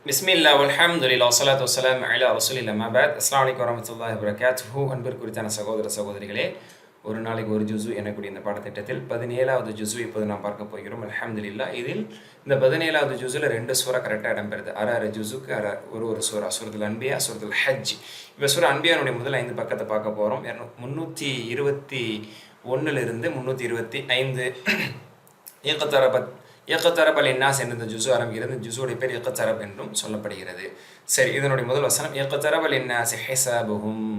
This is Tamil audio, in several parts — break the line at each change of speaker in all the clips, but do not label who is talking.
பிஸ்மில்லா அல்ஹம்துலில்லாஹ் வஸ்ஸலாத்து வஸ்ஸலாமு அலா ரசூலில்லாஹ் அம்மா பஅத். அஸ்ஸலாமு அலைக்கும் வரஹ்மத்துல்லாஹி வபரகாத்துஹு. அன்பிற்குரித்தான சகோதர சகோதரிகளே, ஒரு நாளைக்கு ஒரு ஜுஸு எனக்கூடிய இந்த பாடத்திட்டத்தில் 17வது ஜுஸு இப்போது நாம் பார்க்க போகிறோம். அல்ஹம்துலில்லாஹ். இதில் இந்த 17வது ஜுஸில் 2 சூரா கரெக்டாக இடம்பெறுது. அரை ஜுஸுக்கு ஒரு சூரா, சூரத்துல் அன்பியா, சூரத்துல் ஹஜ். இப்போ சூரா அன்பியானுடைய முதல் 5 பக்கத்தை பார்க்க போகிறோம். 321 325 இக்தரப லின்னாஸ் என்ற இந்த ஜுஸு ஆரம்பிக்கிறது. இந்த ஜுஸுடைய பேர் இக்தரப் என்றும் சொல்லப்படுகிறது. சரி, இதனுடைய முதல் வசனம் இக்தரப லின்னாஸி ஹிசாபுஹும்.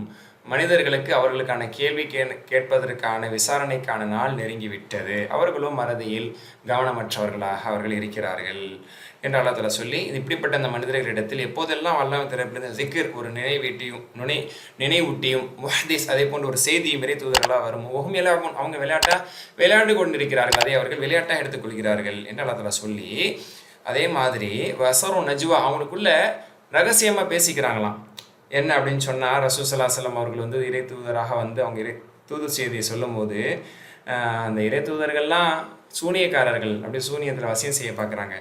மனிதர்களுக்கு அவர்களுக்கான கேள்வி கேட்பதற்கான விசாரணைக்கான நாள் நெருங்கிவிட்டது, அவர்களும் மறதியில் கவனமற்றவர்களாக அவர்கள் இருக்கிறார்கள் என்று அல்லாஹ் தஆலா சொல்லி, இப்படிப்பட்ட அந்த மனிதர்களிடத்தில் எப்போதெல்லாம் அல்லாஹ் தரப்பிலிருந்து ஜிக்ர், ஒரு நினைவூட்டியும் முஹ்திஸ் அதே போன்ற ஒரு செய்தியும் இறை தூதர்களாக வரும். அவங்க விளையாண்டு கொண்டிருக்கிறார்கள், அதை அவர்கள் விளையாட்டாக எடுத்துக்கொள்கிறார்கள் என்று அல்லாஹ் தஆலா சொல்லி, அதே மாதிரி வஸரு நஜ்வா, அவங்களுக்குள்ள ரகசியமாக பேசிக்கிறாங்களாம். என்ன அப்படின்னு சொன்னால், ரசூல் ஸல்லல்லாஹு அலைஹி வஸல்லம் அவர்கள் வந்து இறை தூதராக வந்து அவங்க தூது செய்தியை சொல்லும் போது, அந்த இறை தூதர்கள்லாம் சூனியக்காரர்கள், அப்படி சூனியத்தில் வசியம் செய்ய பார்க்குறாங்க.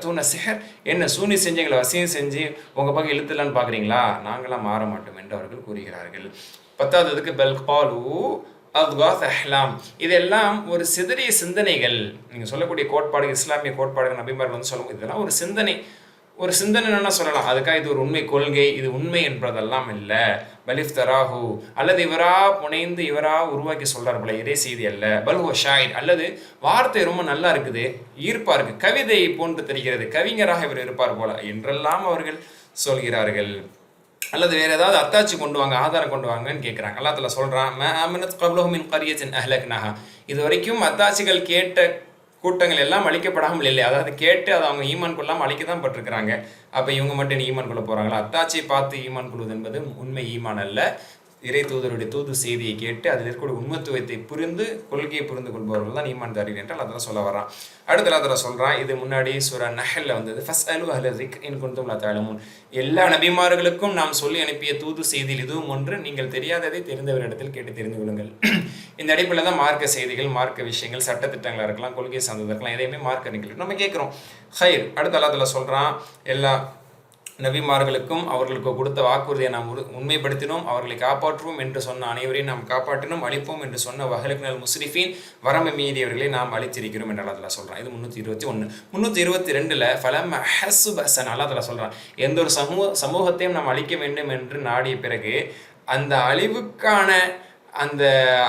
தூண சிஹர், என்ன சூனி செஞ்சு எங்களை வசியம் செஞ்சு உங்கள் பக்கம் இழுத்துலான்னு பார்க்குறீங்களா, நாங்களாம் மாற மாட்டோம் என்று அவர்கள் கூறுகிறார்கள். 10வதுக்கு பெல் காலு அத்காத் அஹ்லாம், இதெல்லாம் ஒரு சிதறிய சிந்தனைகள். நீங்கள் சொல்லக்கூடிய கோட்பாடுகள், இஸ்லாமிய கோட்பாடுகள், நபிமார்கள் வந்து சொல்லும், இதெல்லாம் ஒரு சிந்தனைன்னு சொல்லலாம். அதுக்காக இது ஒரு உண்மை கொள்கை, இது உண்மை என்பதெல்லாம் இல்லை. பலிஃப் தராஹு, அல்லது இவரா புனைந்து இவரா உருவாக்கி சொல்றார் போல, இதே செய்தி அல்ல. பல்ஹோ ஷாயிர், அல்லது வார்த்தை ரொம்ப நல்லா இருக்குது, ஈர்ப்பா இருக்கு, கவிதை போன்று தெரிகிறது, கவிஞராக இவர் இருப்பார் போல என்றெல்லாம் அவர்கள் சொல்கிறார்கள். அல்லது வேற ஏதாவது அத்தாட்சி கொண்டு வாங்க, ஆதாரம் கொண்டு வாங்கன்னு கேட்குறாங்க. அல்லாஹ் தஆலா சொல்றான், இது வரைக்கும் அத்தாட்சிகள் கேட்ட கூட்டங்கள் எல்லாம் அழிக்கப்படாமல் இல்லை. அதாவது கேட்டு அதை அவங்க ஈமான் கொள்ளாமல் அழிக்க தான் பட்டிருக்கிறாங்க. அப்போ இவங்க மட்டும் ஈமான் கொள்ள போகிறாங்களா? அத்தாட்சியை பார்த்து ஈமான் கொள்வது என்பது உண்மை ஈமான் அல்ல. இறை தூதருடைய தூது செய்தியை கேட்டு அதில் இருக்கக்கூடிய உண்மத்துவத்தை புரிந்து கொள்கையை புரிந்து கொள்பவர்கள் தான் ஈமான் தாரீர் என்றால் அதெல்லாம் சொல்ல வரான். அடுத்த அதில் சொல்கிறான், இது முன்னாடி சூரா நஹல்ல வந்தது. ஃபஸ்அலு அஹ்ல ஸிக்ர் இன் குன்தும் லா தஅலமூன். எல்லா நபிமார்களுக்கும் நாம் சொல்லி அனுப்பிய தூது செய்தியில் இதுவும் ஒன்று, நீங்கள் தெரியாததை தெரிந்தவரிடத்தில் கேட்டு தெரிந்து கொள்ளுங்கள். இந்த அடிப்படையில் தான் மார்க்க செய்திகள், மார்க்க விஷயங்கள், சட்டத்திட்டங்களாக இருக்கலாம், கொள்கை சார்ந்ததாக இருக்கலாம், எதையுமே மார்க்க நிகழ்ச்சி நம்ம கேட்குறோம். ஹைர். அடுத்த அதில் சொல்கிறான், எல்லா நபிமார்களுக்கும் அவர்களுக்கு கொடுத்த வாக்குறுதியை நாம் உண்மைப்படுத்தினோம், அவர்களை காப்பாற்றுவோம் என்று சொன்ன அனைவரையும் நாம் காப்பாற்றினோம், அழிப்போம் என்று சொன்ன வஹலக்னல் முஸ்ரிஃபீன், வரம்பு மீறியவர்களை நாம் அழித்திருக்கிறோம் என்று அல்லாஹ் சொல்கிறான். இது 321. 322 ஃபலம் ஹஸ்ஸு பஸன், அல்லாஹ் தஆலா சொல்கிறான், எந்த ஒரு சமூகத்தையும் நாம் அழிக்க வேண்டும் என்று நாடிய பிறகு அந்த அழிவுக்கான அந்த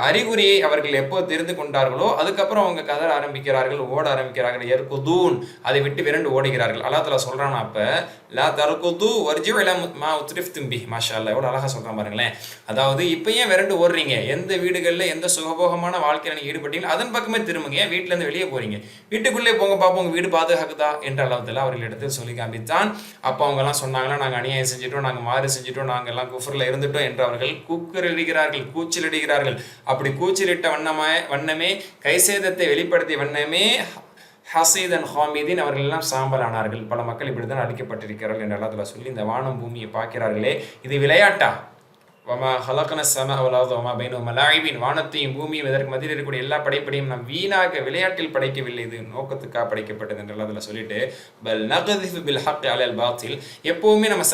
அறிகுறியை அவர்கள் எப்போ தெரிந்து கொண்டார்களோ அதுக்கப்புறம் அவங்க கதற ஆரம்பிக்கிறார்கள், ஓட ஆரம்பிக்கிறார்கள். எர்குதூன், அதை விட்டு விரண்டு ஓடுகிறார்கள். அல்லாஹ் தஆலா சொல்றான், அப்ப லா தர்குது வர்ஜிஉ இலா மா உத்ரிஃப்தும் பி. மாஷா அல்லாஹ், எவ்வளோ அழகாக சொல்கிறான் பாருங்களேன். அதாவது இப்போ ஏன் விரண்டு ஓடுறீங்க? எந்த வீடுகளில் எந்த சுகபோகமான வாழ்க்கையில் நீங்கள் ஈடுபட்டீங்களோ அதன் பக்கமே திரும்புங்க. ஏன் வீட்டிலேருந்து வெளியே போகிறீங்க? வீட்டுக்குள்ளே போங்க பார்ப்போம், உங்கள் வீடு பாதுகாக்குதா என்று அல்லாஹ் தஆலா அவர்கள் இடத்தில் சொல்லி காண்பித்தான். அப்போ அவங்கெல்லாம் சொன்னாங்களா, நாங்கள் அநியாயம் செஞ்சிட்டோம், நாங்கள் மாறு செஞ்சிட்டோம், நாங்கள் எல்லாம் குஃப்ரில் இருந்துட்டோம் என்று அவர்கள் கூக்குரலிடுகிறார்கள், கூச்சலிடுகிறார்கள். அப்படி கூச்சலிட்ட வண்ணமே, கைசேதத்தை வெளிப்படுத்திய வண்ணமே ஹசீதன் ஹாமிதீன், அவர்கள் எல்லாம் சாம்பல் ஆனார்கள். பல மக்கள் இப்படித்தான் அழிக்கப்பட்டிருக்கிறார்கள் என்று அல்லாஹ் தஆலா சொல்லி, இந்த வானம் பூமியை பார்க்கிறார்களே, இது விளையாட்டா? வமா ஹலக்ன ஸமா வல் அர்த வமா பைனஹுமா லாயிபின், வானத்தையும் பூமியும் இதற்கு மத்தியில் இருக்கக்கூடிய எல்லா படைப்பையும் நாம் வீணாக விளையாட்டில் படைக்கவில்லை, இது நோக்கத்துக்காக படைக்கப்பட்டது என்று அல்லாஹ் சொல்லிட்டு, பல் நக்திஃபு பில் ஹக்கி அலல் பாத்தில், எப்பவுமே நம்ம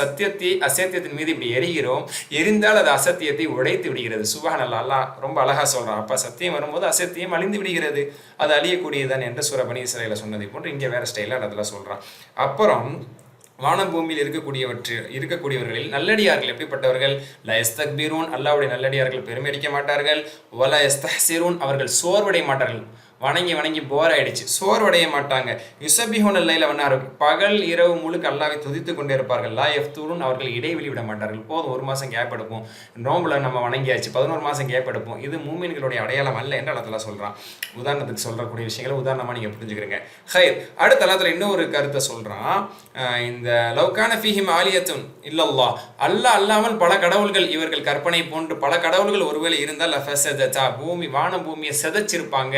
அசத்தியத்தின் மீது இப்படி எரிகிறோம், எரிந்தால் அது அசத்தியத்தை உடைத்து விடுகிறது. சுப்ஹானல்லாஹ், அல்லாஹ் ரொம்ப அழகா சொல்றான். அப்ப சத்தியம் வரும்போது அசத்தியம் அழிந்து விடுகிறது, அது அழியக்கூடியதுதான் என்று சூரா பனி இஸ்ராயீல சொன்னதை போன்று இங்கே வேற ஸ்டைல அதெல்லாம் சொல்றான். அப்புறம் வானபூமியில் இருக்கக்கூடியவர்களில் நல்லடியார்கள் எப்படிப்பட்டவர்கள்? ல யஸ்தக்பிரூன், அல்லாஹ்வுடைய நல்லடியார்கள் பெருமை அடிக்க மாட்டார்கள். வல யஸ்தஹ்சிரூன், அவர்கள் சோர்வடைய மாட்டார்கள். வணங்கி போர் ஆயிடுச்சு, சோர்வடைய மாட்டாங்க. யுஸபிஹூன லைல வன்னாரு, பகல் இரவு முழுக்க அல்லாஹ்வை துதித்து கொண்டே இருப்பார்கள். லா யஃப்தூரூன், அவர்கள் இடைவெளி விட மாட்டார்கள். போதும், 1 மாதம் கேப் எடுப்போம், நோம்புல நம்ம வணங்கியாச்சு, 11 மாதம் கேப் எடுப்போம், இது மூமின்களுடைய அடையாளம் அல்ல என்று அல்லாஹ் சொல்றான். உதாரணத்துக்கு சொல்றக்கூடிய விஷயங்களை உதாரணமா நீங்க புரிஞ்சுக்கிறீங்க. ஹைர். அடுத்த அல்லாஹ் இன்னொரு கருத்தை சொல்றான், இந்த லவ்கான ஃபீஹிம் ஆலியத்துன் இல்லல்லாஹ், அல்லாஹ் அல்லாமல் பல கடவுள்கள், இவர்கள் கற்பனை போன்று பல கடவுள்கள் ஒருவேளை இருந்தால் லஃபஸததா, வான பூமியை செதைச்சிருப்பாங்க,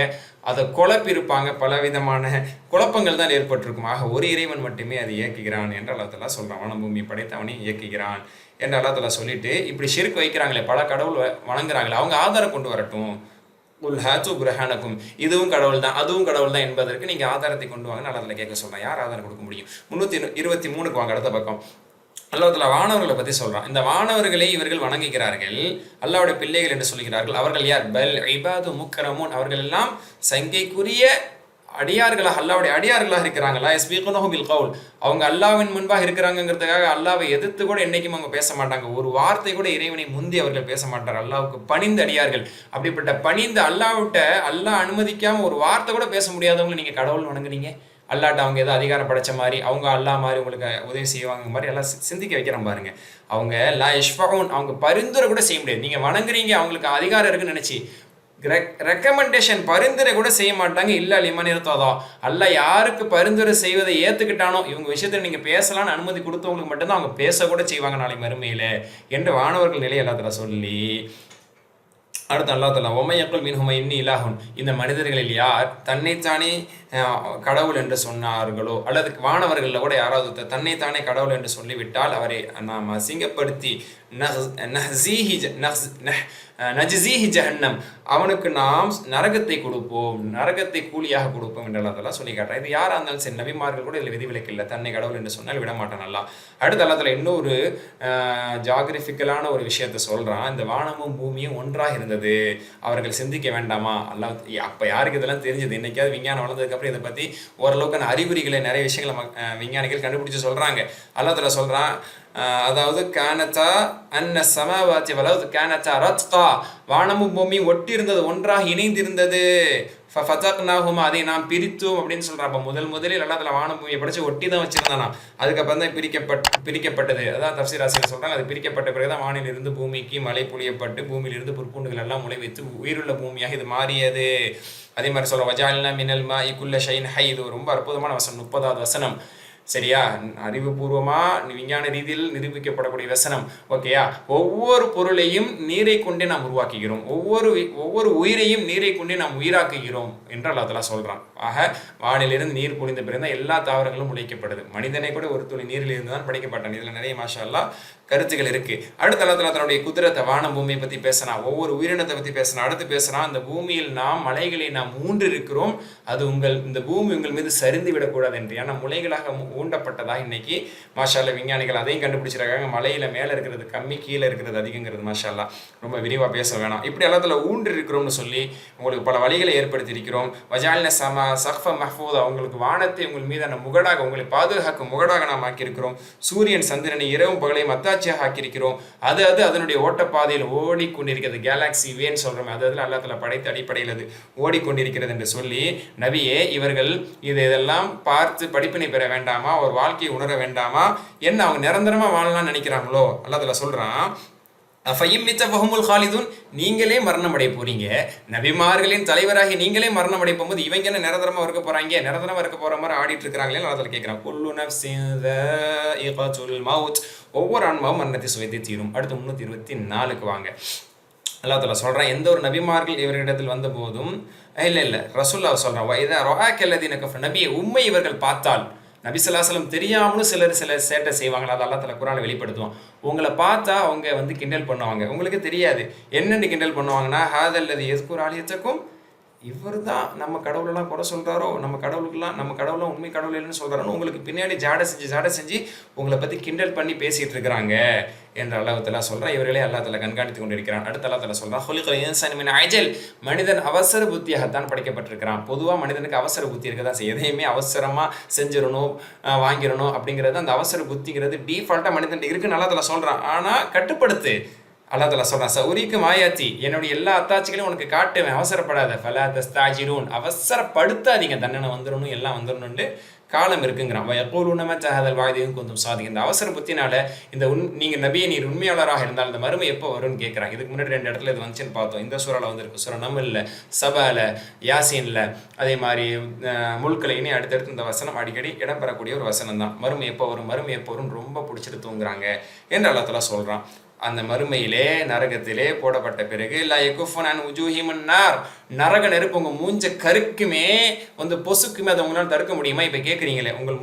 அதை குழப்பிருப்பாங்க, பலவிதமான குழப்பங்கள் தான் ஏற்பட்டிருக்கும். ஆக ஒரு இறைவன் மட்டுமே அதை இயக்குகிறான் என்று அல்லாஹ் தஆலா சொல்றான். வான பூமியை படைத்தவனை இயக்குகிறான் என்று அல்லாஹ் தஆலா சொல்லிட்டு, இப்படி ஷிர்க் வைக்கிறாங்களே, பல கடவுள் வணங்குறாங்களே, அவங்க ஆதாரம் கொண்டு வரட்டும். குல் ஹாத்து புர்ஹானக்கும், இதுவும் கடவுள் தான் அதுவும் கடவுள் தான் என்பதற்கு நீங்கள் ஆதாரத்தை கொண்டு வாங்க நல்லா கேட்க சொல்கிறேன். யார் ஆதாரம் கொடுக்க முடியும்? 323 வாங்க, அடுத்த பக்கம். அல்லாஹ் தஆலா வானவர்களை பற்றி சொல்கிறான். இந்த வானவர்களை இவர்கள் வணங்குகிறார்கள், அல்லாஹ்வுடைய பிள்ளைகள் என்று சொல்கிறார்கள். அவர்கள் யார்? பல் இபாது முக்கரமூன், அவர்கள் எல்லாம் சங்கைக்குரிய அடியார்களாக, அல்லாஹ்வுடைய அடியார்களாக இருக்கிறாங்களா. யஸ்பீகுனஹு பில் கவுல், அவங்க அல்லாஹ்வின் முன்பாக இருக்கிறாங்கிறதுக்காக அல்லாஹ்வை எதிர்த்து கூட என்னைக்கும் அவங்க பேச மாட்டாங்க. ஒரு வார்த்தை கூட இறைவனை முந்தி அவர்கள் பேச மாட்டார். அல்லாஹ்வுக்கு பணிந்த அடியார்கள். அப்படிப்பட்ட பணிந்த அல்லாஹ்விட்ட அல்லாஹ் அனுமதிக்காம ஒரு வார்த்தை கூட பேச முடியாதவங்களை நீங்கள் கடவுள் வணங்குனீங்க. அல்லாட்ட அவங்க ஏதோ அதிகாரம் படைச்ச மாதிரி, அவங்க அல்லாஹ் மாதிரி உங்களுக்கு உதவி செய்வாங்க மாதிரி எல்லாம் சிந்திக்க வைக்கிறேன் பாருங்க. அவங்க லா யஷ்ஃபஊன், அவங்க பரிந்துரை கூட செய்ய முடியாது. நீங்கள் வணங்குறீங்க, அவங்களுக்கு அதிகாரம் இருக்குன்னு நினச்சி ரெக்கமெண்டேஷன் பரிந்துரை கூட செய்ய மாட்டாங்க. இல்லை லிமன் இருத்ததா, அல்ல யாருக்கு பரிந்துரை செய்வதை ஏற்றுக்கிட்டானோ இவங்க விஷயத்தில் நீங்கள் பேசலான்னு அனுமதி கொடுத்தவங்களுக்கு மட்டும்தான் அவங்க பேசக்கூட செய்வாங்க நாளை மறுமையில் என்று வானவர்கள் நிலை எல்லாத்துல சொல்லி அடுத்து அல்லாஹ் தஆலா ஒமையக்குல் மின்ஹும இன்னி இலாஹுன், இந்த மனிதர்களில் யார் தன்னைத்தானே கடவுள் என்று சொன்னார்களோ, அல்லது வானவர்களில் கூட யாராவது தன்னைத்தானே கடவுள் என்று சொல்லிவிட்டால் அவரை நாம் அசிங்கப்படுத்தி நஜ்ஸீஹி ஜஹன்னம், அவனுக்கு நாம் நரகத்தை கொடுப்போம், நரகத்தை கூலியாக கொடுப்போம் என்று அல்லாஹ் தஆலா சொல்லி காட்டுறான். இது யாராக இருந்தாலும் சரி, நபிமார்கள் கூட இதில் விதிவிலக்கு இல்லை. தன்னை கடவுள் என்று சொன்னால் விட மாட்டான் அல்லாஹ். அடுத்து அல்லாஹ் தஆலா இன்னொரு ஜாகிரபிக்கலான ஒரு விஷயத்தை சொல்கிறான். இந்த வானமும் பூமியும் ஒன்றாக இருந்தது, அவர்கள் சிந்திக்க வேண்டாமா? அல்லாஹ் அப்போ யாருக்கு இதெல்லாம் தெரிஞ்சது? இன்னைக்காவது விஞ்ஞானம் வளர்ந்ததுக்கப்புறம் இதை பற்றி ஓரளவுக்கான அறிகுறிகளை நிறைய விஷயங்களை விஞ்ஞானிகள் கண்டுபிடிச்சு சொல்கிறாங்க. அல்லாஹ் தஆலா சொல்கிறான், அதாவது கானத்தா அன்ன சமாவாத்தி வலது கானத்தா ரத்கா, வானமும் பூமியும் ஒட்டி இருந்தது, ஒன்றாக இணைந்திருந்தது. ஃபதக்னாஹுமா, அதை நாம் பிரித்தோம் அப்படின்னு சொல்கிறான். அப்போ முதலில் அல்லாஹ் தஆலா வானம் பூமியை படைச்சு ஒட்டி தான் வச்சிருந்தானா, அதுக்கப்புறம் தான் பிரிக்கப்பட்டது. அதான் தஃப்சீர் ஆசிரியர் சொல்கிறாங்க, அது பிரிக்கப்பட்ட பிறகு தான் வானிலிருந்து பூமிக்கு மழை பொழியப்பட்டு பூமியிலிருந்து புற்பூண்டுகள் எல்லாம் முளைவைத்து உயிருள்ள பூமியாக இது மாறியது. அதே மாதிரி சொல்கிறோம், வஜால்னா மினல் மாஇ குல்ல ஷைஇன் ஹை, இது ரொம்ப அற்புதமான வசனம், 30வது வசனம். சரியா? அறிவுபூர்வமாக விஞ்ஞான ரீதியில் நிரூபிக்கப்படக்கூடிய வசனம். ஓகேயா? ஒவ்வொரு பொருளையும் நீரை கொண்டே நாம் உருவாக்குகிறோம், ஒவ்வொரு உயிரையும் நீரை கொண்டே நாம் உயிராக்குகிறோம் என்று அல்லாஹ் தஆலா சொல்கிறான். ஆக வானிலிருந்து நீர் பொழிந்த பிறகு தான் எல்லா தாவரங்களும் உழைக்கப்படுது. மனிதனை கூட ஒரு துளி நீரில் இருந்து தான் படைக்கப்பட்டான். இதில் நிறைய மாஷா அல்லாஹ் கருத்துக்கள் இருக்கு. அடுத்த அல்லாஹ் தஆலா தன்னுடைய குதிரத்தை வானம் பூமியை பற்றி பேசினான், ஒவ்வொரு உயிரினத்தை பற்றி பேசினான். அடுத்து பேசுகிறான், அந்த பூமியில் நாம் மலைகளை நாம் ஊன்று இருக்கிறோம், அது இந்த பூமி உங்கள் மீது சரிந்து விடக்கூடாது என்று. ஏன்னா முளைகளாக ஊண்டப்பட்டதாக இன்னைக்கு மாஷா அல்லாஹ் விஞ்ஞானிகள் அதையும் கண்டுபிடிச்சிருக்காங்க. மலையில மேலே இருக்கிறது கம்மி, கீழே இருக்கிறது அதிகங்கிறது. மாஷா அல்லாஹ் ரொம்ப விரிவாக பேச வேணாம். இப்படி அல்லாஹ் ஊன்று இருக்கிறோம்னு சொல்லி உங்களுக்கு பல வழிகளை ஏற்படுத்தி இருக்கிறோம். வஜால்ன சமா சஃப மஹ்ஃபூதா, உங்களுக்கு வானத்தை உங்கள் மீதான முகடாக, உங்களை பாதுகாக்கும் முகடாக நாம் ஆக்கியிருக்கிறோம். சூரியன் சந்திரனை இரவும் பகலையும் அத்தாட்சியாக ஆக்கியிருக்கிறோம். அது அதனுடைய ஓட்டப்பாதையில் ஓடிக்கொண்டிருக்கிறது. கேலாக்சி வேன்னு சொல்கிறோம், அது அல்லாஹ் தஆலா படைத்த அடிப்படையில் அது ஓடிக்கொண்டிருக்கிறது என்று சொல்லி, நபியே இவர்கள் இதெல்லாம் பார்த்து படிப்பினை பெற வேண்டாமா? ஒரு வாழ்க்கையை உணர வேண்டாமா? என்ன அவங்க நிரந்தரமாக வாழலாம்னு நினைக்கிறாங்களோ? அல்லாஹ் தஆலா சொல்கிறான், நீங்களே மரணம் அடைய போறீங்க, நபிமார்களின் தலைவராகி நீங்களே மரணம் அடைய போகும்போது இவங்க என்ன நிரந்தரமா இருக்க போறாங்க? நிரந்தரமா இருக்க போற மாதிரி ஆடிட்டு இருக்கிறாங்களே. அதில் கேட்கிறான், குல்லு நஃப்ஸின் ذائقة الموت, ஒவ்வொரு ஆன்மாவும் மரணத்தை சுவைத்து தீரும். அடுத்து 324க்கு வாங்க. அல்லாஹ் தஆலா சொல்றான், எந்த ஒரு நபிமார்கள் இவர்களிடத்தில் வந்த போதும் இல்லை ரசூலுல்லாஹ் சொல்றான், வைதா ரஆக்கல்லதீன கஃபர், நபியை உம்மை இவர்கள் பார்த்தால், நபி ஸல்லல்லாஹு அலைஹி வஸல்லம் தெரியாமலும் சில சேட்டை செய்வாங்களா, அது அல்லாஹ் தஆலா குர்ஆனில் வெளிப்படுத்துவான். உங்களை பார்த்தா அவங்க கிண்டல் பண்ணுவாங்க, உங்களுக்கு தெரியாது என்னென்னு கிண்டல் பண்ணுவாங்கன்னா, ஹாதல்லதி யஸ்குரு ஆலிஹத்தக்கும், இவர் தான் நம்ம கடவுளெல்லாம் குறை சொல்கிறாரோ, நம்ம கடவுளாம் உண்மை கடவுள் இல்லைன்னு சொல்கிறாரோ, உங்களுக்கு பின்னாடி ஜாடை செஞ்சு உங்களை பற்றி கிண்டல் பண்ணி பேசிகிட்டு இருக்கிறாங்க என்று அல்லாஹ் தஆலா சொல்கிறான். இவர்களே அல்லாஹ் தஆலா கண்காணித்து கொண்டிருக்கிறான். அடுத்து அல்லாஹ் தஆலா சொல்கிறான், ஹுலிகல் இன்சானு மின் அஜல், மனிதன் அவசர புத்தியாகத்தான் படைக்கப்பட்டிருக்கிறான். பொதுவாக மனிதனுக்கு அவசர புத்தி இருக்க தான் செய்யும். எதையுமே அவசரமாக செஞ்சிடணும், வாங்கிடணும் அப்படிங்கிறது, அந்த அவசர புத்திங்கிறது டீஃபால்ட்டாக மனிதன் இருக்குன்னு அல்லாஹ் தஆலா சொல்கிறான். ஆனால் கட்டுப்படுத்து. அல்லாஹ் தஆலா சொல்றான், சௌரிக்கும் ஆயாத்தி, என்னுடைய எல்லா அத்தாட்சிகளையும் உனக்கு காட்டுவேன், அவசரப்படாத. ஃபலா தஸ்தாஜிலூன், அவசரப்படுத்தாதீங்க, தண்டனை வந்துடணும், எல்லாம் வந்துடணும்னு காலம் இருக்குங்கிறான். வயக்கூலுன மத்தா ஹதல் வாய்தின் குந்தும் சாதிக், இந்த அவசர புத்தினால நீங்கள் நபியை நீர் உண்மையாளராக இருந்தால் இந்த மறுமை எப்போ வரும்னு கேட்குறாங்க. இதுக்கு முன்னாடி 2 இடத்துல இது வந்துச்சுன்னு பார்த்தோம். இந்த சூறால வந்திருக்கு, சூரா நம்ல்ல, சபால, யாசீன்ல, அதே மாதிரி முல்கலைன்னு அடுத்தடுத்து இந்த வசனம் அடிக்கடி இடம்பெறக்கூடிய ஒரு வசனம் தான். மறுமை எப்போ வரும் ரொம்ப பிடிச்சிட்டு தூங்குறாங்க என்று அல்லாஹ் தஆலா சொல்கிறான். அந்த மறுமையிலே நரகத்திலே போடப்பட்ட பிறகு லா யகுஃபுன் அன் உஜூஹிமுன் நார், நரக நெருப்பு உங்கள் மூஞ்ச கருக்குமே வந்து பொசுக்குமே அதை உங்களால் தடுக்க முடியுமா? இப்போ கேட்குறீங்களே, உங்கள்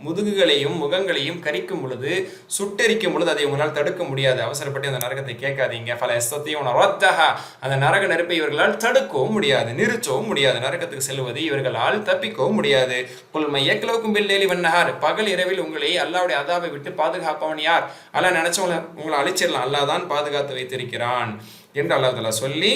முதுகுகளையும் முகங்களையும் கரிக்கும் பொழுது, சுட்டெரிக்கும் பொழுது அதை உங்களால் தடுக்க முடியாது. அவசரப்பட்டு அந்த நரகத்தை கேட்காதீங்க. பல எஸ்தத்தையும் ரத்தஹா, அந்த நரக நெருப்பை இவர்களால் தடுக்கவும் முடியாது, நிறுத்தவும் முடியாது. நரகத்துக்கு செல்வதை இவர்களால் தப்பிக்கவும் முடியாது. குல்மை ஏக்கலவுக்கும் பில்லேலி வண்ணஹார், பகல் இரவில் உங்களை அல்லாவுடைய அதாவை விட்டு பாதுகாப்பவன் யார்? அல்லா நினைச்சவங்களை உங்களை அழிச்சிடலாம், அல்லாஹ் தான் பாதுகாத்து வைத்திருக்கிறான் என்று அல்லாஹ் தஆலா சொல்லி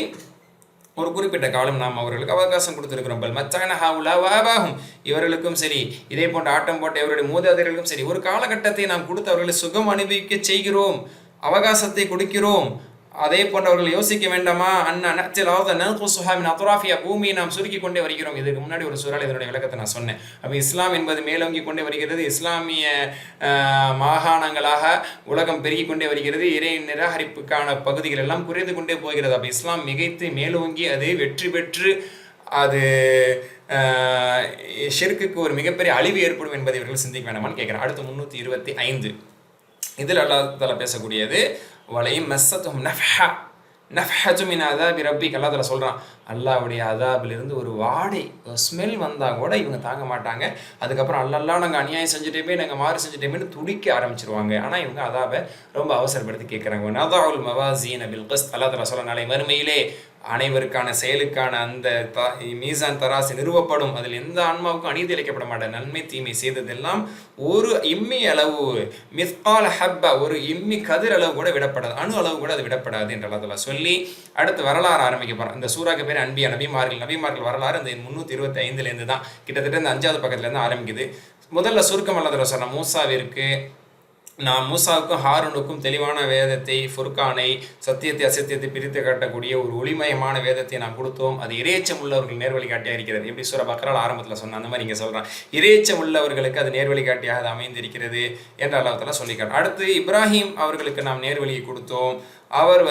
ஒரு குறிப்பிட்ட காலம் நாம் அவர்களுக்கு அவகாசம் கொடுத்திருக்கிறோம். பல் மச்சான ஹாவுலா வாபாகும், இவர்களுக்கும் சரி இதே போன்ற ஆட்டம் போட்ட இவருடைய மூதாதையர்களுக்கும் சரி ஒரு காலகட்டத்தை நாம் கொடுத்து அவர்களை சுகம் அனுபவிக்க செய்கிறோம், அவகாசத்தை கொடுக்கிறோம். அதே போன்றவர்கள் யோசிக்க வேண்டாமா? பூமியை நாம் சுருக்கி கொண்டே வருகிறோம். இதுக்கு முன்னாடி ஒரு சூறால் இதனுடைய விளக்கத்தை நான் சொன்னேன். அப்போ இஸ்லாம் என்பது மேலோங்கி கொண்டே வருகிறது, இஸ்லாமிய மாகாணங்களாக உலகம் பெருகி கொண்டே வருகிறது, இறை நிராகரிப்புக்கான பகுதிகள் எல்லாம் குறைந்து கொண்டே போகிறது. அப்போ இஸ்லாம் மிகைத்து மேலோங்கி அது வெற்றி பெற்று அது ஷிர்க்குக்கு ஒரு மிகப்பெரிய அழிவு ஏற்படும் என்பதை இவர்கள் சிந்திக்க வேண்டாமான்னு கேட்குறேன். அடுத்து 325 இதில் அல்லாஹ் தஆலா பேசக்கூடியது வலையும் மெஸ்ஸத்தும் நஃப்ஹத்துமின் அதாபி ரப்பிக். அல்லாஹ் தஆலா சொல்கிறான், அல்லாஹ்வுடைய அதாபிலிருந்து ஒரு வாடை ஸ்மெல் வந்தால் கூட இவங்க தாங்க மாட்டாங்க. அதுக்கப்புறம் அல்லல்லாம் நாங்கள் அநியாயம் செஞ்சுட்டேமே, நாங்கள் மாறு செஞ்சுட்டேமேன்னு துடிக்க ஆரம்பிச்சிருவாங்க. ஆனால் இவங்க அதாபை ரொம்ப அவசரப்படுத்தி கேட்குறாங்க. நதாஉல் மவாசீன பில் கிஸ்த், அல்லாஹ் தஆலா சொல்ல, நாளை மறுமையிலே அனைவருக்கான செயலுக்கான அந்த மீசான் தராசு நிறுவப்படும். அதில் எந்த ஆன்மாவுக்கும் அநீதி இழைக்கப்பட மாட்டார். நன்மை தீமை செய்ததெல்லாம் ஒரு இம்மி அளவு, மிஸ்கால் ஹப்பா, ஒரு இம்மி கதிர் அளவு கூட விடப்படாது, அணு அளவு கூட அது விடப்படாது என்று அல்லாஹ் தஆலா சொல்லி அடுத்து வரலாறு ஆரம்பிக்க போகிறோம். இந்த சூறாக்கு பேர் அன்பியா நபிமார்கள் வரலாறு. இந்த 325 தான், கிட்டத்தட்ட இந்த 5வது பக்கத்துலேருந்து ஆரம்பிக்குது. முதல்ல சுருக்கம் அல்லாஹ் தஆலா சொன்ன மூசாவிற்கு நாம் மூசாவுக்கும் ஹாரூனுக்கும் தெளிவான வேதத்தை, ஃபுர்கானை, சத்தியத்தை அசத்தியத்தை பிரித்து காட்டக்கூடிய ஒரு ஒளிமயமான வேதத்தை நாம் கொடுத்தோம். அது இறைச்சம் உள்ளவர்கள் நேர்வழி காட்டியாக இருக்கிறது. எப்படி சூரா பக்ரால் ஆரம்பத்தில் சொன்ன அந்த மாதிரி இங்கே சொல்கிறான், இறைச்சம் உள்ளவர்களுக்கு அது நேர்வழி காட்டியாக அது அமைந்திருக்கிறது என்று அல்லாஹ் தஆலா சொல்லிக்காட்டு. அடுத்து இப்ராஹிம் அவர்களுக்கு நாம் நேர்வழியை கொடுத்தோம். அவர்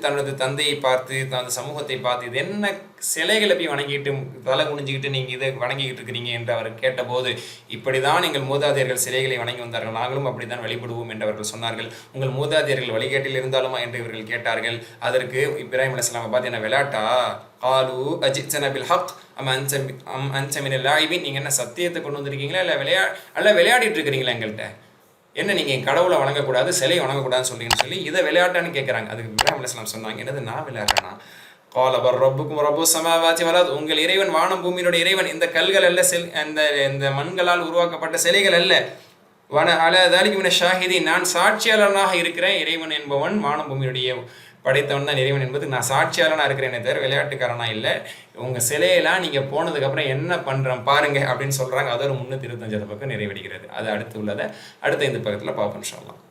தனது தந்தையை பார்த்து, தனது சமூகத்தை பார்த்து, இது என்ன சிலைகளை போய் வணங்கிட்டு தலை குனிஞ்சிக்கிட்டு நீங்கள் இதை வணங்கிக்கிட்டு இருக்கிறீங்க என்று அவர் கேட்டபோது, இப்படி தான் எங்கள் மூதாதையர்கள் சிலைகளை வணங்கி வந்தார்கள், நாங்களும் அப்படி தான் வழிபடுவோம் என்று அவர்கள் சொன்னார்கள். உங்கள் மூதாதையர்கள் வழிகேட்டில் இருந்தாலுமா என்று இவர்கள் கேட்டார்கள். அதற்கு இப்ராஹிம் அலைஹிஸ்ஸலாமை பார்த்து, என்ன விளையாட்டா? காலு அஜித்னா பில் ஹக் அம் அன்சமின் லாயிபின், நீங்கள் என்ன சத்தியத்தை கொண்டு வந்திருக்கீங்களா இல்லை விளையாடிட்டு இருக்கிறீங்களா? எங்கள்கிட்ட என்ன நீங்கள் கடவுளை வணங்கக்கூடாது, சிலையை வணங்கக்கூடாதுன்னு சொல்லிங்கன்னு சொல்லி இதை விளையாட்டான்னு கேட்குறாங்க. அதுக்கு இப்ராஹிம் அலைஹிஸ்ஸலாம் சொன்னாங்க, என்னது நான் விளையாடுறேன்னா? காலபர் ரப்புக்கும் ரப்பு சமாவாத்தி வலாத், உங்கள் இறைவன் வானம் பூமியினுடைய இறைவன். இந்த கல்கள் அல்ல, இந்த மண்களால் உருவாக்கப்பட்ட சிலைகள் அல்ல. வன அலதாலிக்கு ஷாஹிதி, நான் சாட்சியாளனாக இருக்கிறேன். இறைவன் என்பவன் வானம் பூமியினுடைய படைத்தவன் தான் இறைவன் என்பதுக்கு நான் சாட்சியாளனாக இருக்கிறேனே தவிர விளையாட்டுக்காரனா இல்லை. உங்கள் சிலையெல்லாம் நீங்கள் போனதுக்கப்புறம் என்ன பண்ணுறோம் பாருங்க அப்படின்னு சொல்கிறாங்க. அதோட 325 பக்கம் நிறைவடைகிறது. அது அடுத்து உள்ளதை அடுத்த இந்த பக்கத்தில் பார்ப்போம் இன்ஷா அல்லாஹ்.